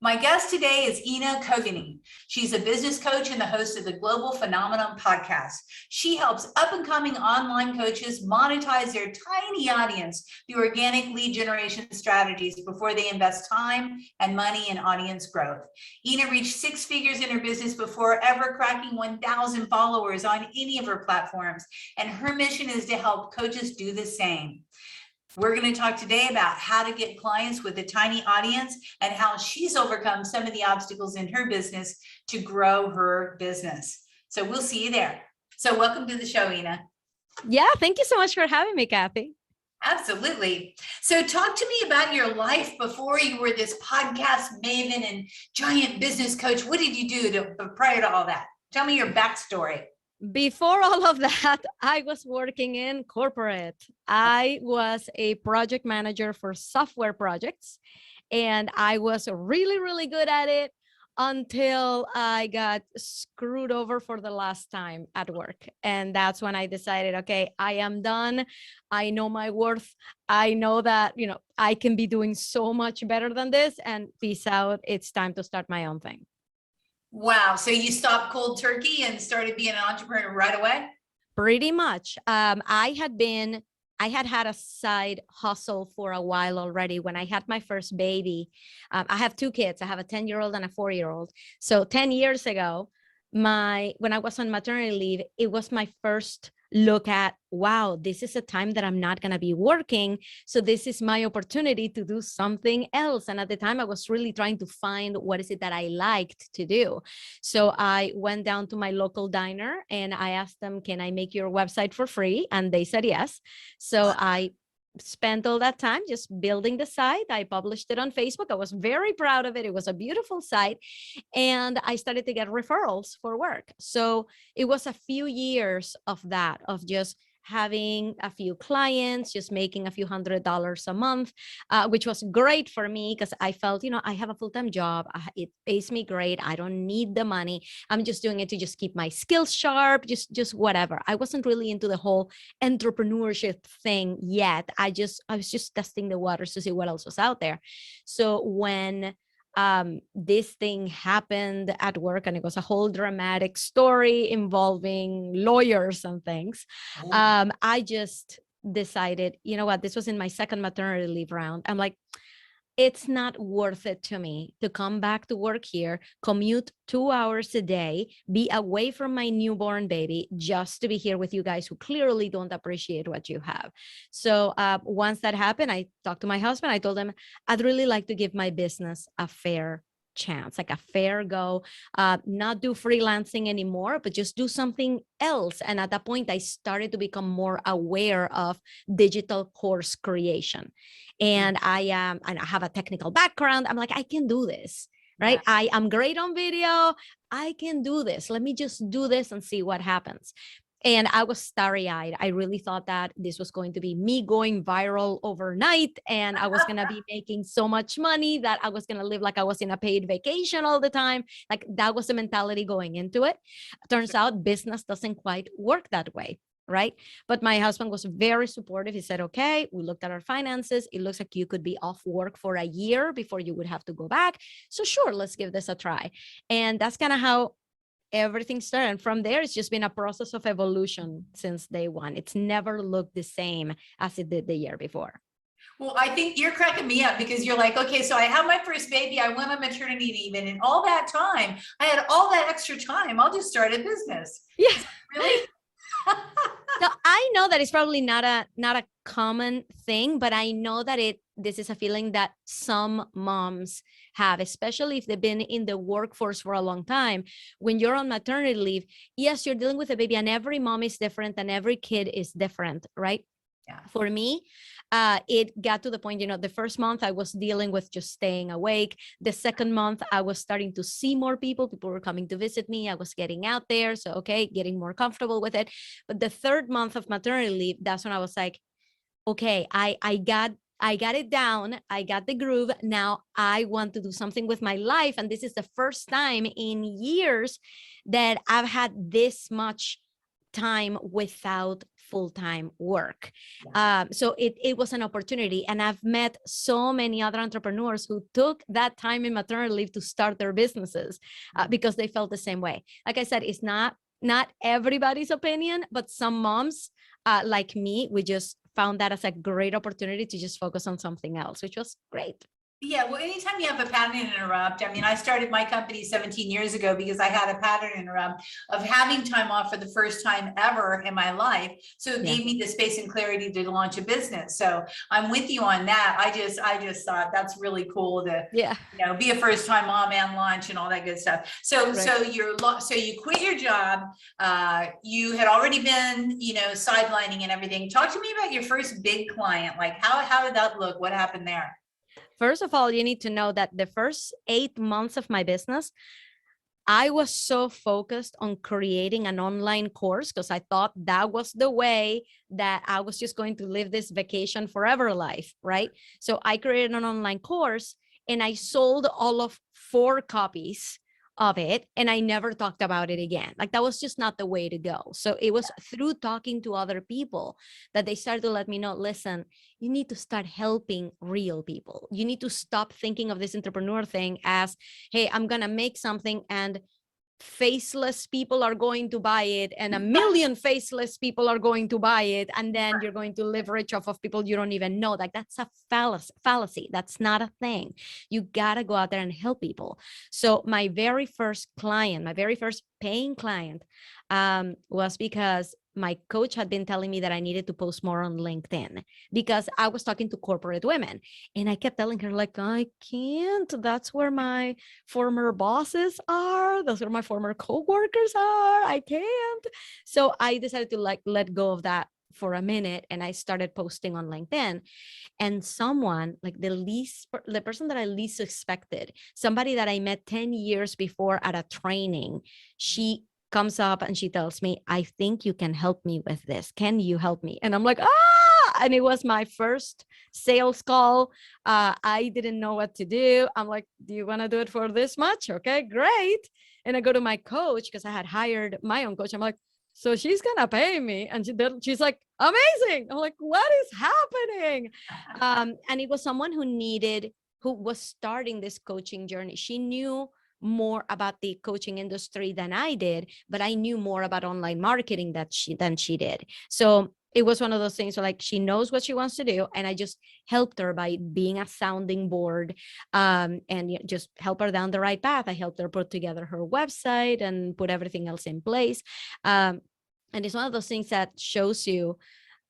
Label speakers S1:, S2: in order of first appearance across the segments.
S1: My guest today is Ina Coveney. She's a business coach and the host of the Global Phenomenon podcast. She helps up-and-coming online coaches monetize their tiny audience through organic lead generation strategies before they invest time and money in audience growth. Ina reached six figures in her business before ever cracking 1,000 followers on any of her platforms, and her mission is to help coaches do the same. We're going to talk today about how to get clients with a tiny audience and how she's overcome some of the obstacles in her business to grow her business. So we'll see you there. So welcome to the show, Ina.
S2: Yeah, thank you so much for having me, Kathy.
S1: Absolutely. So talk to me about your life before you were this podcast maven and giant business coach. What did you do prior to all that? Tell me your backstory.
S2: Before all of that, I was working in corporate. I was a project manager for software projects, and I was really, really good at it until I got screwed over for the last time at work. And that's when I decided, okay, I am done. I know my worth. I know that, I can be doing so much better than this, and peace out. It's time to start my own thing.
S1: Wow. So you stopped cold turkey and started being an entrepreneur right away?
S2: Pretty much. I had a side hustle for a while already. When I had my first baby, I have two kids. I have a 10-year-old and a 4-year-old. So 10 years ago, when I was on maternity leave, it was my first look at, wow, this is a time that I'm not going to be working. So this is my opportunity to do something else. And at the time I was really trying to find what is it that I liked to do. So I went down to my local diner and I asked them, can I make your website for free? And they said yes. So I spent all that time just building the site. I published it on Facebook. I was very proud of it. It was a beautiful site. And I started to get referrals for work. So it was a few years of that, of just having a few clients, just making a few $100s a month, which was great for me because I felt, I have a full-time job. It pays me great. I don't need the money. I'm just doing it to just keep my skills sharp, just whatever. I wasn't really into the whole entrepreneurship thing yet. I was just testing the waters to see what else was out there. So when this thing happened at work, and it was a whole dramatic story involving lawyers and things. I just decided, you know what, this was in my second maternity leave round. I'm like, it's not worth it to me to come back to work here, commute 2 hours a day, be away from my newborn baby just to be here with you guys who clearly don't appreciate what you have. So once that happened, I talked to my husband. I told him I'd really like to give my business a fair chance, like a fair go, not do freelancing anymore, but just do something else. And at that point, I started to become more aware of digital course creation. And I have a technical background. I'm like, I can do this, right? Yeah. I am great on video. I can do this. Let me just do this and see what happens. And I was starry-eyed. I really thought that this was going to be me going viral overnight. And I was going to be making so much money that I was going to live like I was in a paid vacation all the time. Like that was the mentality going into it. Turns out business doesn't quite work that way. Right. But my husband was very supportive. He said, okay, we looked at our finances. It looks like you could be off work for a year before you would have to go back. So sure, let's give this a try. And that's kind of how everything started. And from there, it's just been a process of evolution since day one. It's never looked the same as it did the year before.
S1: Well, I think you're cracking me up because you're like, okay, so I have my first baby. I went on maternity leave, and in all that time, I had all that extra time. I'll just start a business.
S2: Yeah.
S1: Really?
S2: So I know that it's probably not a common thing, but I know that this is a feeling that some moms have, especially if they've been in the workforce for a long time. When you're on maternity leave, yes, you're dealing with a baby, and every mom is different and every kid is different, right? Yeah. For me, it got to the point, the first month I was dealing with just staying awake. The second month, I was starting to see more people. People were coming to visit me. I was getting out there. So, okay, getting more comfortable with it. But the third month of maternity leave, that's when I was like, okay, I got it down. I got the groove. Now I want to do something with my life. And this is the first time in years that I've had this much time without full-time work. So it was an opportunity. And I've met so many other entrepreneurs who took that time in maternity leave to start their businesses because they felt the same way. Like I said, it's not everybody's opinion, but some moms like me, we just found that as a great opportunity to just focus on something else, which was great.
S1: Yeah, well, anytime you have a pattern interrupt, I mean, I started my company 17 years ago because I had a pattern interrupt of having time off for the first time ever in my life. So it gave me the space and clarity to launch a business. So I'm with you on that. I just thought that's really cool to, be a first time mom and launch and all that good stuff. So, so you quit your job. You had already been, sidelining and everything. Talk to me about your first big client. Like how did that look? What happened there?
S2: First of all, you need to know that the first 8 months of my business, I was so focused on creating an online course because I thought that was the way that I was just going to live this vacation forever life, right? So I created an online course and I sold all of 4 copies of it, and I never talked about it again. Like that was just not the way to go. So it was through talking to other people that they started to let me know, listen, you need to start helping real people. You need to stop thinking of this entrepreneur thing as, hey, I'm gonna make something and faceless people are going to buy it and a million faceless people are going to buy it, and then you're going to leverage off of people you don't even know. Like that's a fallacy. That's not a thing. You gotta go out there and help people. So my very first client, my very first paying client was because my coach had been telling me that I needed to post more on LinkedIn because I was talking to corporate women, and I kept telling her like, I can't, that's where my former bosses are. That's where my former coworkers are. I can't. So I decided to like let go of that for a minute, and I started posting on LinkedIn. And someone like the person that I least expected, somebody that I met 10 years before at a training, she comes up and she tells me, I think you can help me with this. Can you help me? And I'm like, and it was my first sales call. I didn't know what to do. I'm like, do you want to do it for this much? Okay, great. And I go to my coach because I had hired my own coach. I'm like, so she's going to pay me. And she's like, amazing. I'm like, what is happening? And it was someone who was starting this coaching journey. She knew more about the coaching industry than I did, but I knew more about online marketing than she did. So it was one of those things where like she knows what she wants to do, and I just helped her by being a sounding board, and just help her down the right path. I helped her put together her website and put everything else in place. And it's one of those things that shows you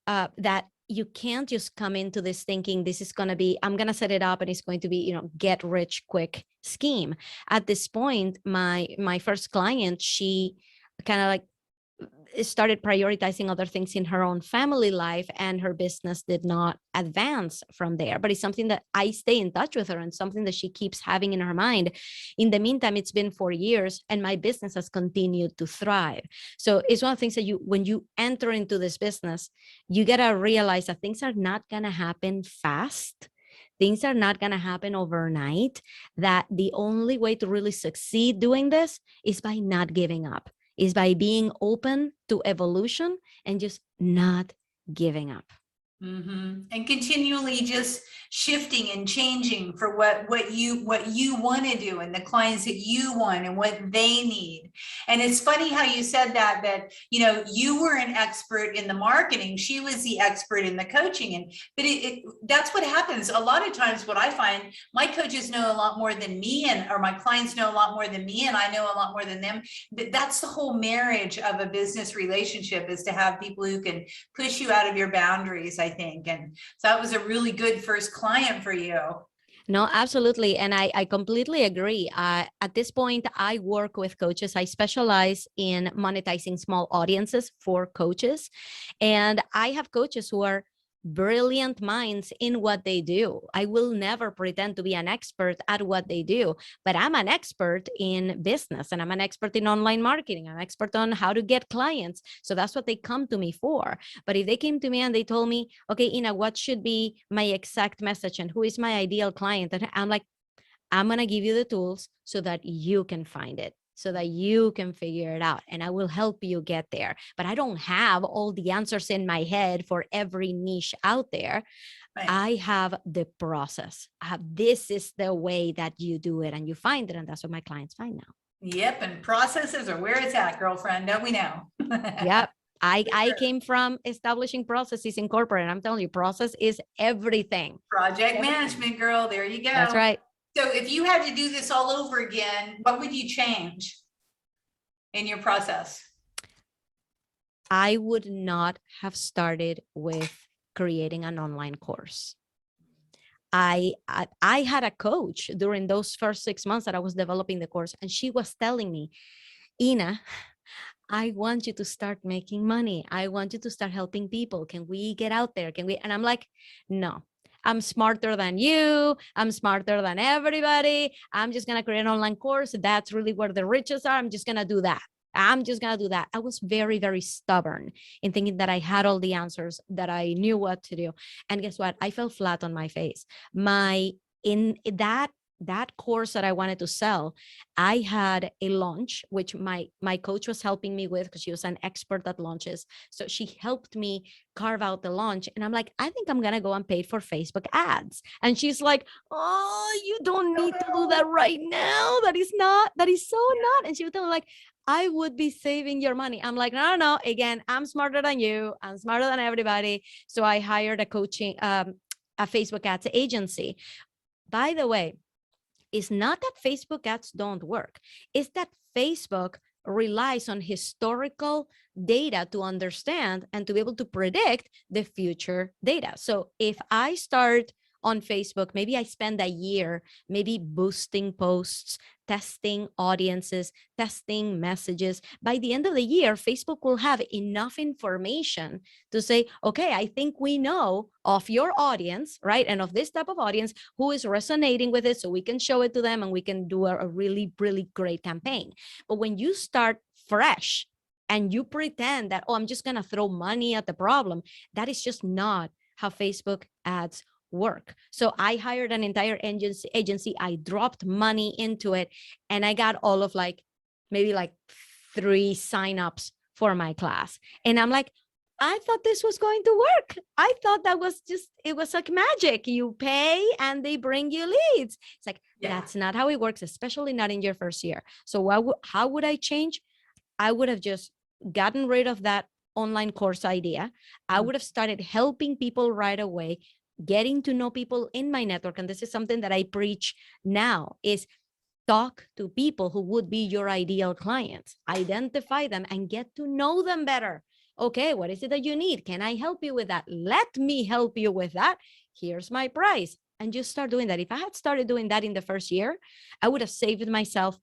S2: that you can't just come into this thinking this is going to be, I'm going to set it up and it's going to be, get rich quick scheme. At this point, my first client, she kind of like started prioritizing other things in her own family life, and her business did not advance from there. But it's something that I stay in touch with her and something that she keeps having in her mind. In the meantime, it's been 4 years and my business has continued to thrive. So it's one of the things that when you enter into this business, you got to realize that things are not going to happen fast. Things are not going to happen overnight, that the only way to really succeed doing this is by not giving up, is by being open to evolution and just not giving up.
S1: And continually just shifting and changing for what you want to do and the clients that you want and what they need. And it's funny how you said that you were an expert in the marketing, she was the expert in the coaching, but that's what happens a lot of times. What I find, my coaches know a lot more than me, or my clients know a lot more than me, and I know a lot more than them. But that's the whole marriage of a business relationship, is to have people who can push you out of your boundaries, I think. And so that was a really good first client for you.
S2: No, absolutely. And I completely agree. At this point, I work with coaches. I specialize in monetizing small audiences for coaches. And I have coaches who are brilliant minds in what they do. I will never pretend to be an expert at what they do, but I'm an expert in business, and I'm an expert in online marketing. I'm an expert on how to get clients. So that's what they come to me for. But if they came to me and they told me, okay, Ina, what should be my exact message and who is my ideal client? And I'm like, I'm going to give you the tools so that you can find it. so that you can figure it out, and I will help you get there. But I don't have all the answers in my head for every niche out there.
S1: Right.
S2: I have the process. This is the way that you do it, and you find it, and that's what my clients find now.
S1: Yep, and processes are where it's at, girlfriend. Don't we know?
S2: Yep. I came from establishing processes in corporate, and I'm telling you, process is everything.
S1: Project management, girl. There you go.
S2: That's right.
S1: So if you had to do this all over again, what would you change in your process?
S2: I would not have started with creating an online course. I had a coach during those first 6 months that I was developing the course, and she was telling me, Ina, I want you to start making money. I want you to start helping people. Can we get out there? Can we? And I'm like, no, I'm smarter than you. I'm smarter than everybody. I'm just going to create an online course. That's really where the riches are. I'm just going to do that. I'm just going to do that. I was very, very stubborn in thinking that I had all the answers, that I knew what to do. And guess what? I fell flat on my face. In that course that I wanted to sell, I had a launch, which my coach was helping me with, because she was an expert at launches. So she helped me carve out the launch. And I'm like, I think I'm going to go and pay for Facebook ads. And she's like, oh, you don't need to do that right now. That is so not. And she was telling me, like, I would be saving your money. I'm like, no. Again, I'm smarter than you. I'm smarter than everybody. So I hired a Facebook ads agency. By the way, it's not that Facebook ads don't work. It's that Facebook relies on historical data to understand and to be able to predict the future data. So if I start on Facebook, maybe I spend a year, maybe boosting posts, testing audiences, testing messages. By the end of the year, Facebook will have enough information to say, okay, I think we know of your audience, right? And of this type of audience who is resonating with it, so we can show it to them and we can do a really, really great campaign. But when you start fresh and you pretend that, oh, I'm just going to throw money at the problem, that is just not how Facebook ads work. So I hired an entire agency. I dropped money into it, and I got all of maybe 3 signups for my class. And I'm like, I thought this was going to work. I thought that was it was like magic. You pay and they bring you leads. It's like, that's not how it works, especially not in your first year. So how would I change? I would have just gotten rid of that online course idea. I would have started helping people right away, getting to know people in my network. And this is something that I preach now, is talk to people who would be your ideal clients, identify them and get to know them better. Okay, what is it that you need? Can I help you with that? Let me help you with that. Here's my price. And just start doing that. If I had started doing that in the first year, I would have saved myself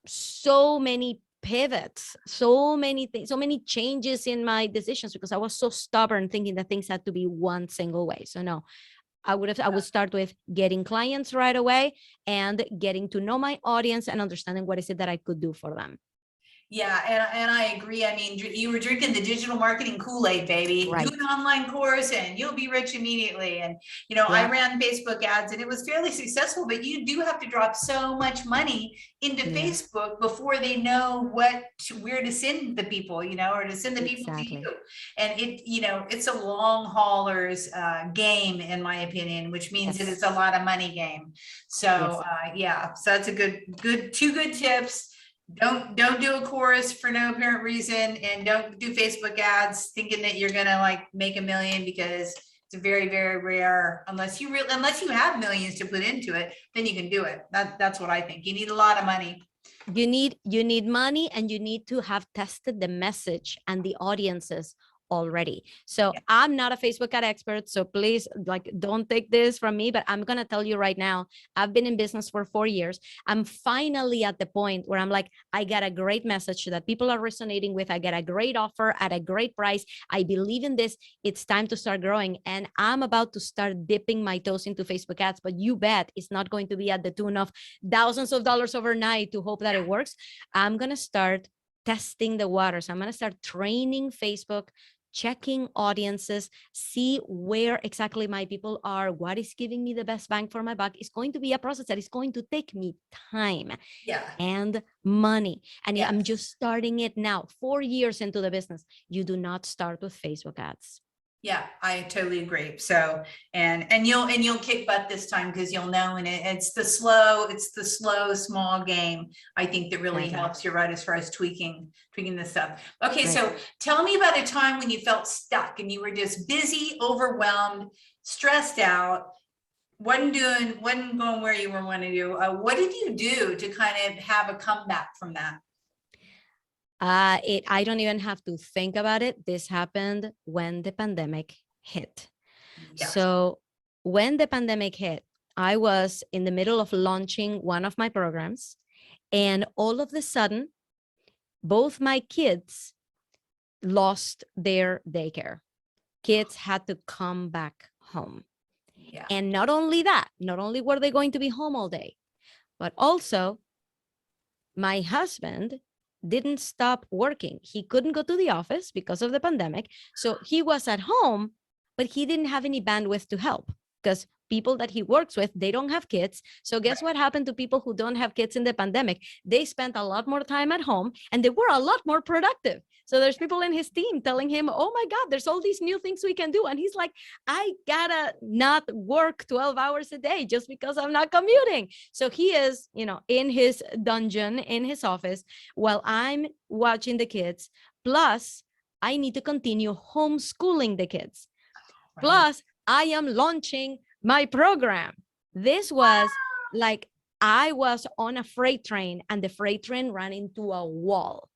S2: so many pivots, so many things, so many changes in my decisions, because I was so stubborn thinking that things had to be one single way. So no, I would start with getting clients right away and getting to know my audience and understanding what is it that I could do for them.
S1: Yeah, and I agree. I mean, you were drinking the digital marketing Kool-Aid, baby.
S2: Right.
S1: Do an online course and you'll be rich immediately. And, I ran Facebook ads and it was fairly successful, but you do have to drop so much money into Facebook before they know where to send the people, or to send the people to you. And it's a long haulers game, in my opinion, which means that it's a lot of money game. So so that's a two good tips. Don't do a course for no apparent reason, and don't do Facebook ads thinking that you're gonna make $1 million, because it's very, very rare, unless you have millions to put into it, then you can do it. That's what I think. You need a lot of money.
S2: You need money, and you need to have tested the message and the audiences already. So I'm not a Facebook ad expert, so please don't take this from me, but I'm going to tell you right now, I've been in business for 4 years. I'm finally at the point where I'm like, I got a great message that people are resonating with. I get a great offer at a great price. I believe in this. It's time to start growing. And I'm about to start dipping my toes into Facebook ads, but you bet it's not going to be at the tune of thousands of dollars overnight to hope that it works. I'm going to start testing the waters. I'm going to start training Facebook checking audiences, see where exactly my people are, what is giving me the best bang for my buck, is going to be a process that is going to take me time and money. And I'm just starting it now, 4 years into the business. You do not start with Facebook ads.
S1: Yeah, I totally agree. So, and you'll kick butt this time, because you'll know, and it's the slow, small game, I think, that really helps you, right, as far as tweaking this stuff. Okay. Right. So tell me about a time when you felt stuck and you were just busy, overwhelmed, stressed out, wasn't going where you were wanting to do. What did you do to kind of have a comeback from that?
S2: I don't even have to think about it. This happened when the pandemic hit. Yes. So when the pandemic hit, I was in the middle of launching one of my programs, and all of a sudden, both my kids lost their daycare. Kids had to come back home. Yeah. And not only that, not only were they going to be home all day, but also my husband didn't stop working. He couldn't go to the office because of the pandemic. So he was at home, but he didn't have any bandwidth to help, because people that he works with, they don't have kids. So guess what happened to people who don't have kids in the pandemic? They spent a lot more time at home and they were a lot more productive. So there's people in his team telling him, oh my God, there's all these new things we can do. And he's like, I gotta not work 12 hours a day just because I'm not commuting. So he is, in his dungeon, in his office, while I'm watching the kids. Plus, I need to continue homeschooling the kids. Right. Plus, I am launching my program. This was like, I was on a freight train and the freight train ran into a wall.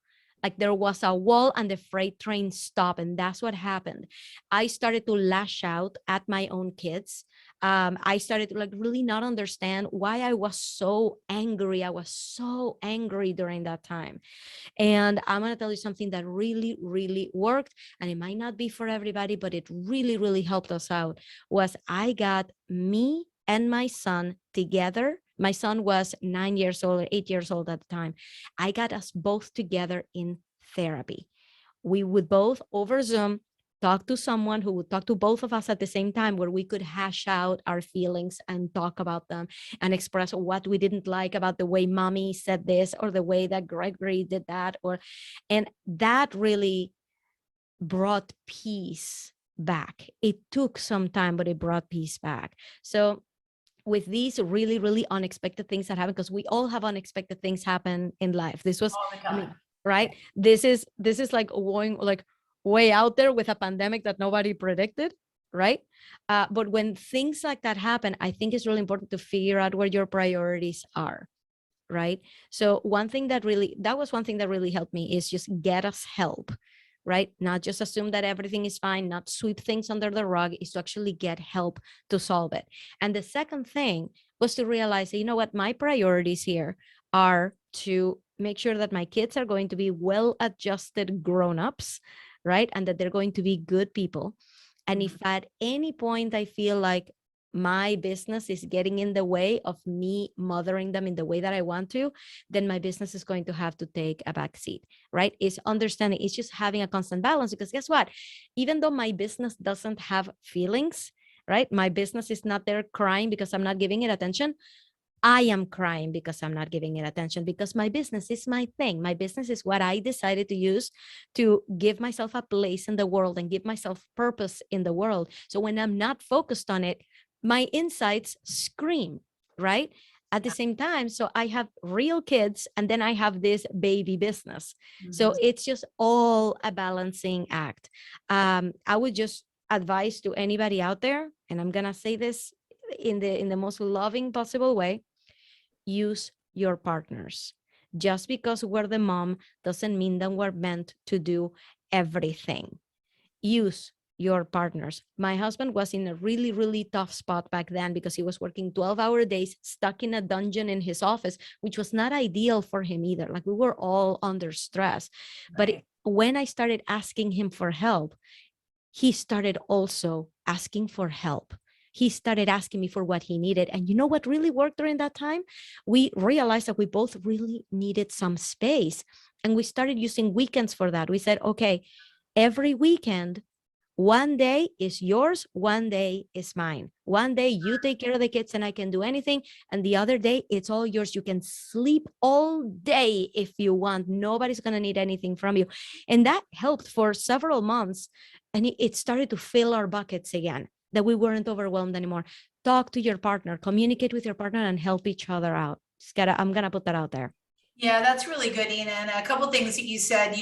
S2: Like there was a wall and the freight train stopped, and that's what happened. I started to lash out at my own kids. I started to really not understand why I was so angry. I was so angry during that time. And I'm going to tell you something that really, really worked. And it might not be for everybody, but it really, really helped us out. Was I got me and my son together. My son was 9 years old or 8 years old at the time. I got us both together in therapy. We would both over Zoom talk to someone who would talk to both of us at the same time, where we could hash out our feelings and talk about them and express what we didn't like about the way mommy said this or the way that Gregory did that. And that really brought peace back. It took some time, but it brought peace back. So with these really, really unexpected things that happen, because we all have unexpected things happen in life. This was, right? This is like going way out there with a pandemic that nobody predicted, right? But when things like that happen, I think it's really important to figure out where your priorities are, right? So one thing that really helped me is just get us help, right? Not just assume that everything is fine, not sweep things under the rug, is to actually get help to solve it. And the second thing was to realize, you know what, my priorities here are to make sure that my kids are going to be well-adjusted grown-ups, right? And that they're going to be good people. And if at any point I feel like my business is getting in the way of me mothering them in the way that I want to, then my business is going to have to take a back seat, right? It's understanding, it's just having a constant balance, because guess what? Even though my business doesn't have feelings, right? My business is not there crying because I'm not giving it attention. I am crying because I'm not giving it attention, because my business is my thing. My business is what I decided to use to give myself a place in the world and give myself purpose in the world. So when I'm not focused on it, my insights scream, right? At the same time, so I have real kids and then I have this baby business. So it's just all a balancing act. I would just advise to anybody out there, and I'm gonna say this in the most loving possible way, use your partners. Just because we're the mom doesn't mean that we're meant to do everything. Use your partners. My husband was in a really, really tough spot back then because he was working 12-hour days, stuck in a dungeon in his office, which was not ideal for him either. Like we were all under stress. Right. But when I started asking him for help, he started also asking for help. He started asking me for what he needed. And you know what really worked during that time? We realized that we both really needed some space. And we started using weekends for that. We said, okay, every weekend, One day is yours, one day is mine. One day you take care of the kids and I can do anything. And the other day, it's all yours. You can sleep all day if you want. Nobody's going to need anything from you. And that helped for several months. And it started to fill our buckets again, that we weren't overwhelmed anymore. Talk to your partner, communicate with your partner, and help each other out. I'm going to put that out there.
S1: Yeah, that's really good, Ina. And a couple things that you said,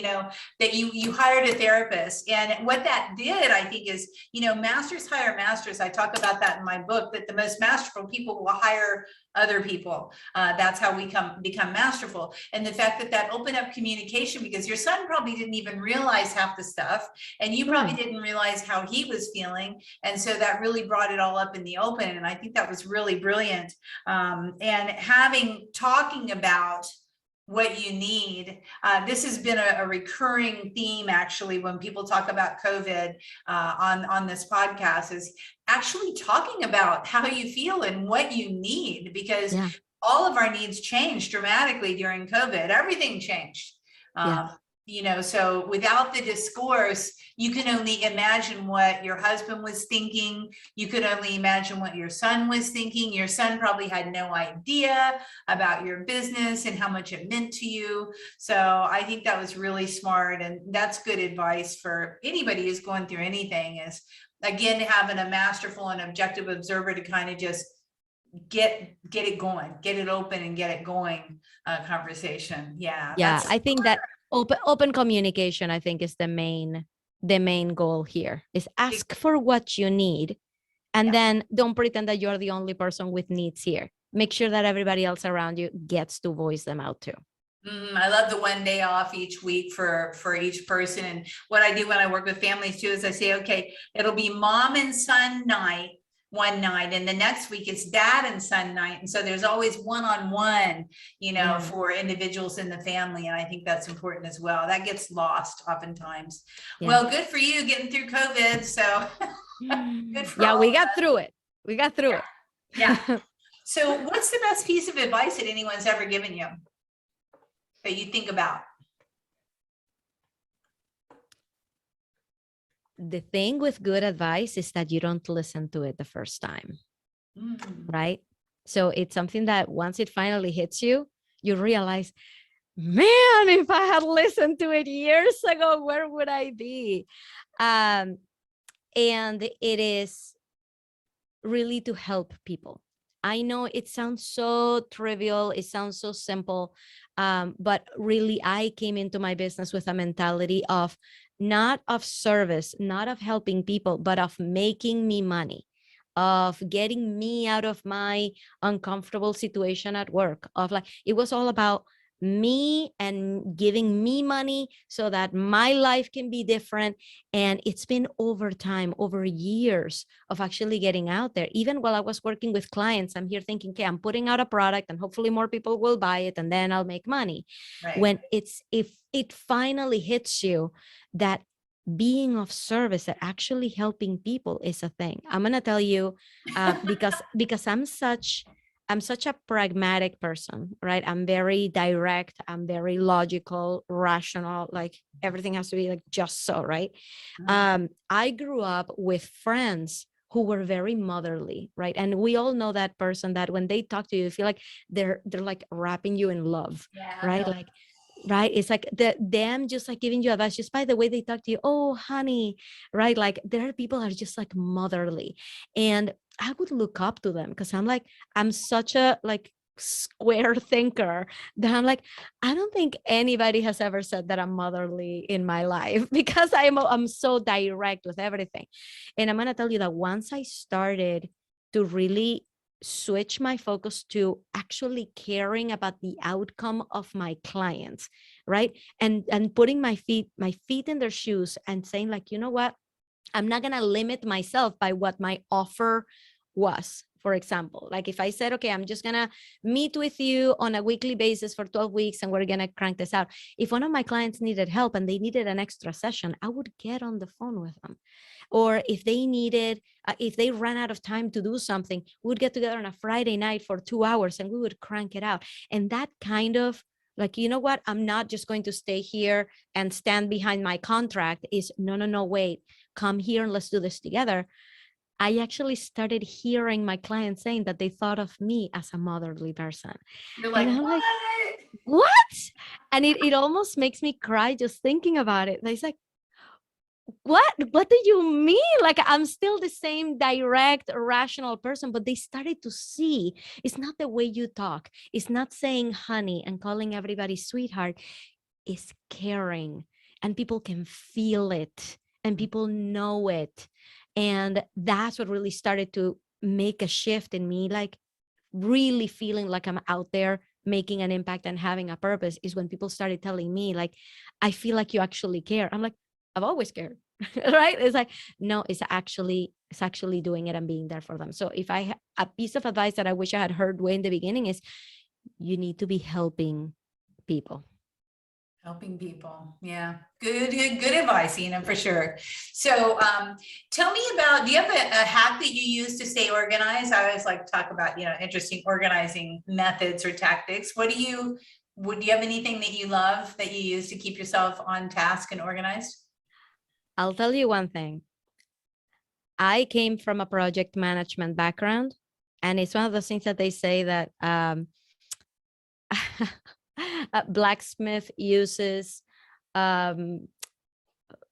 S1: that you hired a therapist, and what that did, I think, is, masters hire masters. I talk about that in my book, that the most masterful people will hire other people. That's how we become masterful. And the fact that opened up communication, because your son probably didn't even realize half the stuff, and you probably didn't realize how he was feeling. And so that really brought it all up in the open. And I think that was really brilliant. And talking about what you need. This has been a recurring theme, actually, when people talk about COVID on this podcast, is actually talking about how you feel and what you need, because all of our needs changed dramatically during COVID. Everything changed. So without the discourse, you can only imagine what your husband was thinking. You could only imagine what your son was thinking. Your son probably had no idea about your business and how much it meant to you. So I think that was really smart. And that's good advice for anybody who's going through anything, is, again, having a masterful and objective observer to kind of just get it going, get it open and get it going conversation. Yeah.
S2: I think that open communication, I think, is the main goal here, is ask for what you need, and then don't pretend that you're the only person with needs here. Make sure that everybody else around you gets to voice them out too.
S1: I love the one day off each week for each person. And what I do when I work with families too, is I say, okay, it'll be mom and son night one night, and the next week it's dad and son night. And so there's always one-on-one, for individuals in the family. And I think that's important as well. That gets lost oftentimes. Well, good for you getting through COVID. So good for
S2: we got through it.
S1: Yeah. So what's the best piece of advice that anyone's ever given you that you think about?
S2: The thing with good advice is that you don't listen to it the first time, right? So it's something that once it finally hits you, you realize, man, if I had listened to it years ago, where would I be? And it is really to help people. I know it sounds so trivial, it sounds so simple, but really I came into my business with a mentality of not of service, not of helping people, but of making me money, of getting me out of my uncomfortable situation at work, of like, it was all about me and giving me money so that my life can be different. And it's been over time, over years of actually getting out there. Even while I was working with clients, I'm here thinking, okay, I'm putting out a product and hopefully more people will buy it and then I'll make money. When if it finally hits you that being of service, that actually helping people is a thing. I'm going to tell you, because I'm such a pragmatic person, right? I'm very direct. I'm very logical, rational, like everything has to be like just so, right? I grew up with friends who were very motherly, right? And we all know that person that when they talk to you, you feel like they're like wrapping you in love, right? Like, right? It's like them just like giving you advice just by the way they talk to you. Oh, honey, right? Like there are people that are just like motherly, and I would look up to them because I'm such a like square thinker that I'm like, I don't think anybody has ever said that I'm motherly in my life, because I'm so direct with everything. And I'm gonna tell you that once I started to really switch my focus to actually caring about the outcome of my clients, right? And putting my feet in their shoes and saying like, you know what? I'm not going to limit myself by what my offer was. For example, like if I said, okay, I'm just going to meet with you on a weekly basis for 12 weeks and we're going to crank this out. If one of my clients needed help and they needed an extra session, I would get on the phone with them. Or if they ran out of time to do something, we would get together on a Friday night for 2 hours and we would crank it out. And that kind of Like, you know what? I'm not just going to stay here and stand behind my contract. Is no, wait, come here and let's do this together. I actually started hearing my clients saying that they thought of me as a motherly person.
S1: You're
S2: And
S1: like,
S2: I'm like,
S1: what?
S2: what? And it almost makes me cry just thinking about it. It's like, what do you mean? Like, I'm still the same direct, rational person, but they started to see it's not the way you talk. It's not saying honey and calling everybody sweetheart. It's caring, and people can feel it and people know it. And that's what really started to make a shift in me, like really feeling like I'm out there making an impact and having a purpose, is when people started telling me, like, I feel like you actually care. I'm like, I've always cared. Right? It's like, no, it's actually doing it and being there for them. So if a piece of advice that I wish I had heard way in the beginning is, you need to be helping people.
S1: Helping people. Yeah. Good advice, Ina, for sure. So tell me about, do you have a hack that you use to stay organized? I always like to talk about, interesting organizing methods or tactics. Would you have anything that you love that you use to keep yourself on task and organized?
S2: I'll tell you one thing. I came from a project management background, and it's one of those things that they say that a blacksmith uses um,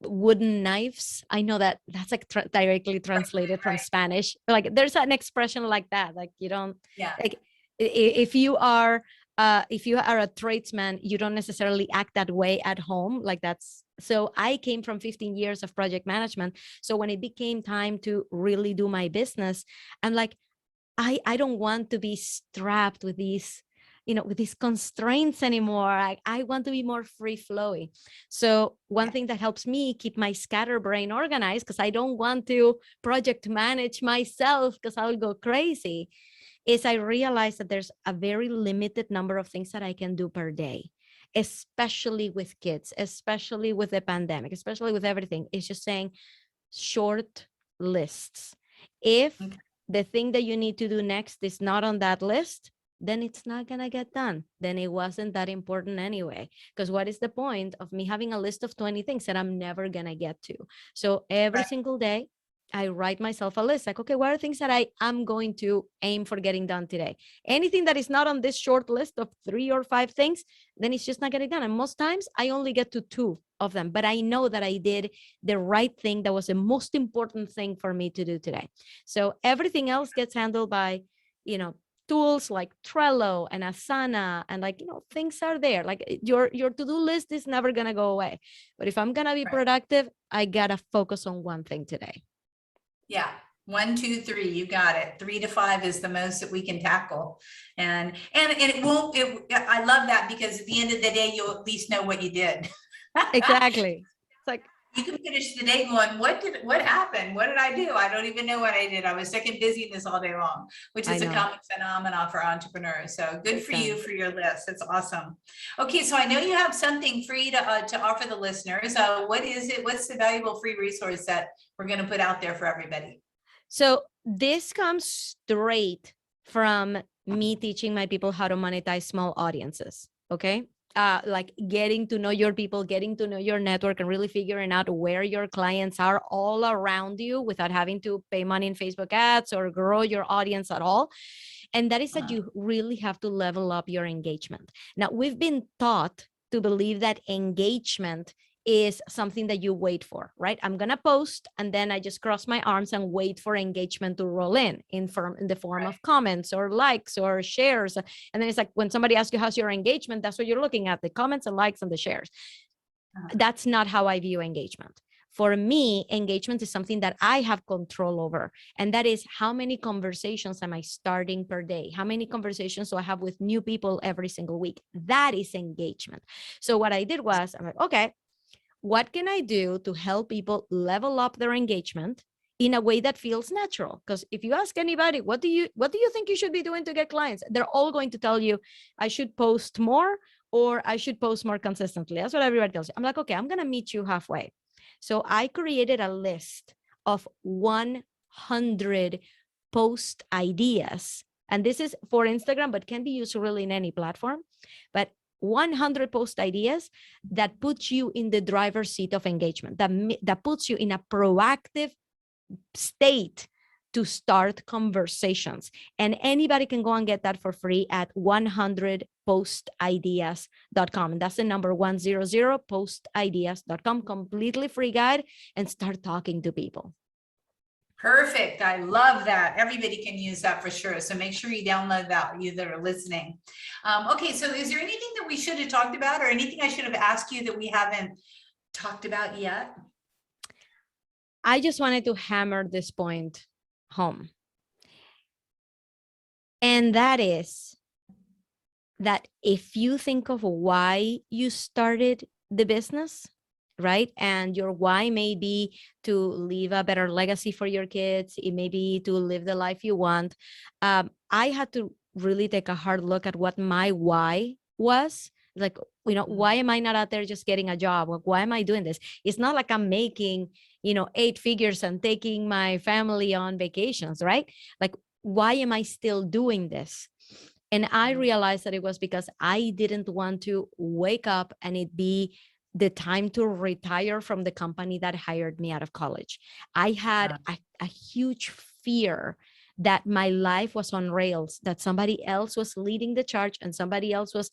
S2: wooden knives. I know that that's like directly translated from
S1: Right.
S2: Spanish. Like, there's an expression like that. Like, you don't,
S1: Yeah.
S2: like, if you are a tradesman, you don't necessarily act that way at home. Like, that's, so I came from 15 years of project management. So when it became time to really do my business, I'm like, I don't want to be strapped with these constraints anymore. I want to be more free flowing. So one thing that helps me keep my scatterbrain organized, because I don't want to project manage myself because I'll go crazy, is I realize that there's a very limited number of things that I can do per day, especially with kids, especially with the pandemic, especially with everything. It's just saying short lists. If
S1: Okay.
S2: the thing that you need to do next is not on that list, then it's not going to get done. Then it wasn't that important anyway. Because what is the point of me having a list of 20 things that I'm never going to get to? So every
S1: Right.
S2: single day, I write myself a list like, okay, what are things that I am going to aim for getting done today? Anything that is not on this short list of 3 or 5 things, then it's just not getting done. And most times I only get to 2 of them, but I know that I did the right thing. That was the most important thing for me to do today. So everything else gets handled by, tools like Trello and Asana, and things are there. Like, your to-do list is never going to go away. But if I'm going to be
S1: Right.
S2: productive, I got to focus on one thing today.
S1: Yeah. 1, 2, 3, you got it. 3 to 5 is the most that we can tackle. And it won't, I love that, because at the end of the day, you'll at least know what you did.
S2: Exactly. It's like,
S1: You can finish the day going, what happened? What did I do? I don't even know what I did. I was sick and busyness all day long, which
S2: I
S1: is a
S2: know.
S1: common phenomenon for entrepreneurs. So good
S2: Big
S1: for you
S2: time.
S1: for your list. That's awesome. Okay, so I know you have something free to offer the listeners. What is it? What's the valuable free resource that we're going to put out there for everybody?
S2: So this comes straight from me teaching my people how to monetize small audiences. Okay. Like getting to know your people, getting to know your network, and really figuring out where your clients are all around you without having to pay money in Facebook ads or grow your audience at all. And that is that you really have to level up your engagement. Now, we've been taught to believe that engagement is something that you wait for, right? I'm going to post and then I just cross my arms and wait for engagement to roll in the form of comments or likes or shares. And then it's like, when somebody asks you, how's your engagement? That's what you're looking at, the comments and likes and the shares. That's not how I view engagement. For me, engagement is something that I have control over. And that is, how many conversations am I starting per day? How many conversations do I have with new people every single week? That is engagement. So what I did was, I'm like, okay, what can I do to help people level up their engagement in a way that feels natural? Because if you ask anybody, what do you think you should be doing to get clients? They're all going to tell you, I should post more, or I should post more consistently. That's what everybody tells you. I'm like, okay, I'm going to meet you halfway. So I created a list of 100 post ideas. And this is for Instagram, but can be used really in any platform. But 100 post ideas that put you in the driver's seat of engagement, that puts you in a proactive state to start conversations. And anybody can go and get that for free at 100postideas.com. And that's the number 100postideas.com, completely free guide, and start talking to people.
S1: Perfect. I love that. Everybody can use that for sure. So make sure you download that, you that are listening. Okay, so is there anything that we should have talked about, or anything I should have asked you that we haven't talked about yet?
S2: I just wanted to hammer this point home. And that is that if you think of why you started the business, right? And your why may be to leave a better legacy for your kids. It may be to live the life you want. I had to really take a hard look at what my why was. Like, why am I not out there just getting a job? Like, why am I doing this? It's not like I'm making, 8 figures and taking my family on vacations, right? Like, why am I still doing this? And I realized that it was because I didn't want to wake up and it be the time to retire from the company that hired me out of college. I had a huge fear that my life was on rails, that somebody else was leading the charge and somebody else was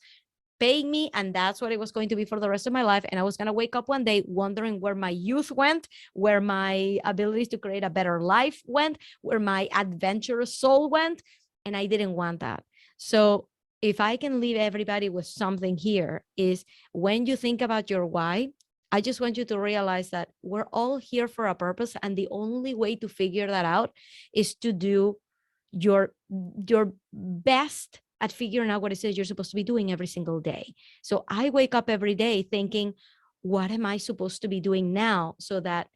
S2: paying me, and that's what it was going to be for the rest of my life. And I was going to wake up one day wondering where my youth went, where my abilities to create a better life went, where my adventurous soul went. And I didn't want that. So if I can leave everybody with something here, is when you think about your why, I just want you to realize that we're all here for a purpose. And the only way to figure that out is to do your best at figuring out what it is you're supposed to be doing every single day. So I wake up every day thinking, what am I supposed to be doing now so that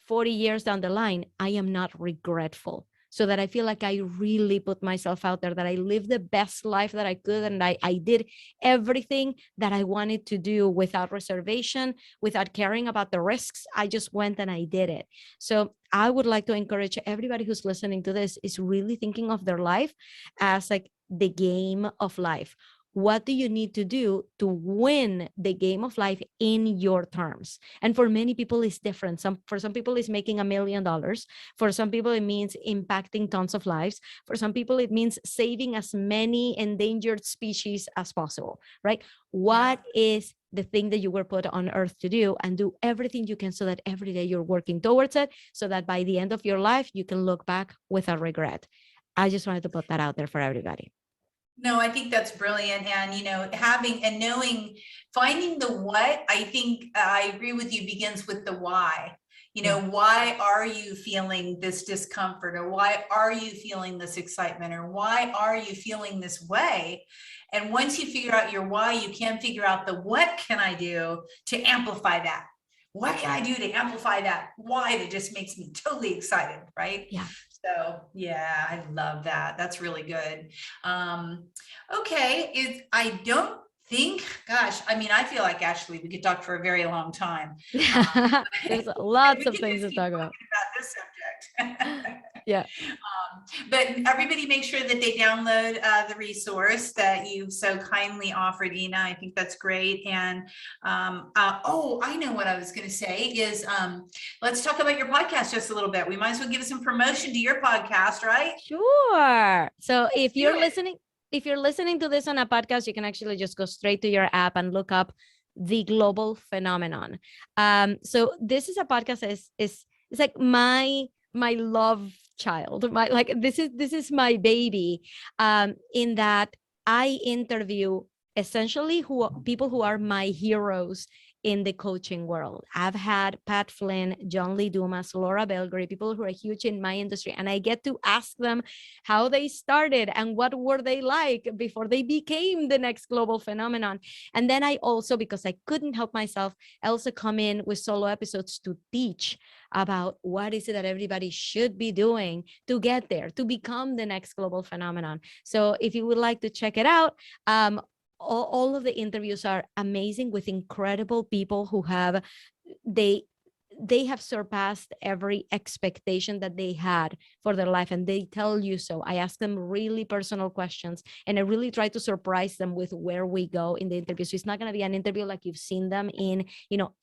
S2: 40 years down the line, I am not regretful? So that I feel like I really put myself out there, that I lived the best life that I could. And I did everything that I wanted to do without reservation, without caring about the risks. I just went and I did it. So I would like to encourage everybody who's listening to this is really thinking of their life as like the game of life. What do you need to do to win the game of life in your terms? And for many people, it's different. For some people, it's making $1 million. For some people, it means impacting tons of lives. For some people, it means saving as many endangered species as possible, right? What is the thing that you were put on earth to do, and do everything you can so that every day you're working towards it, so that by the end of your life, you can look back without regret. I just wanted to put that out there for everybody.
S1: No, I think that's brilliant. And, having and knowing, finding the what, I think I agree with you, begins with the why. Why are you feeling this discomfort, or why are you feeling this excitement, or why are you feeling this way? And once you figure out your why, you can figure out the what can I do to amplify that? What can I do to amplify that why that just makes me totally excited, right?
S2: Yeah.
S1: So yeah, I love that. That's really good. Okay, I don't think, gosh, I feel like actually we could talk for a very long time.
S2: There's lots of things to talk about
S1: this subject.
S2: Yeah.
S1: But everybody make sure that they download the resource that you've so kindly offered, Ina. I think that's great. And I know what I was going to say is let's talk about your podcast just a little bit. We might as well give some promotion to your podcast, right?
S2: Sure. So if you're listening to this on a podcast, you can actually just go straight to your app and look up The Global Phenomenon. So this is a podcast that is like my love child. This is my baby, in that I interview essentially people who are my heroes in the coaching world. I've had Pat Flynn, John Lee Dumas, Laura Belgray, people who are huge in my industry, and I get to ask them how they started and what were they like before they became the next global phenomenon. And then I also, because I couldn't help myself, I also come in with solo episodes to teach about what is it that everybody should be doing to get there, to become the next global phenomenon. So if you would like to check it out, all of the interviews are amazing with incredible people who have they have surpassed every expectation that they had for their life, and they tell you so. I ask them really personal questions, and I really try to surprise them with where we go in the interview. So it's not going to be an interview like you've seen them in,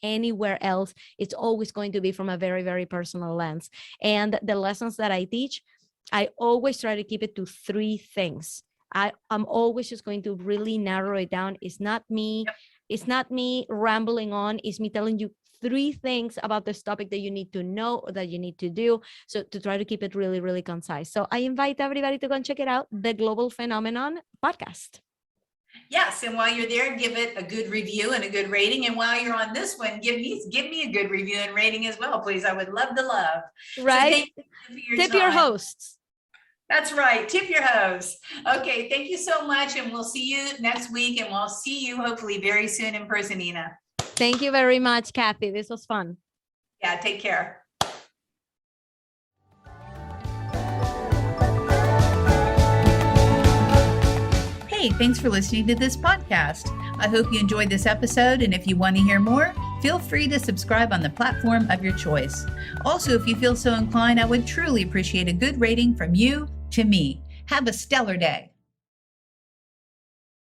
S2: anywhere else. It's always going to be from a very, very personal lens. And the lessons that I teach, I always try to keep it to 3 things. I'm always just going to really narrow it down. It's not me. It's not me rambling on. It's me telling you 3 things about this topic that you need to know or that you need to do. So to try to keep it really, really concise. So I invite everybody to go and check it out, the Global Phenomenon podcast.
S1: Yes, and while you're there, give it a good review and a good rating. And while you're on this one, give me a good review and rating as well, please. I would love to love.
S2: Right?
S1: So
S2: tip your hosts.
S1: That's right. Tip your hosts. Okay. Thank you so much. And we'll see you next week. And we'll see you hopefully very soon in person, Ina.
S2: Thank you very much, Kathy. This was fun.
S1: Yeah. Take care. Hey, thanks for listening to this podcast. I hope you enjoyed this episode. And if you want to hear more, feel free to subscribe on the platform of your choice. Also, if you feel so inclined, I would truly appreciate a good rating from you to me. Have a stellar day.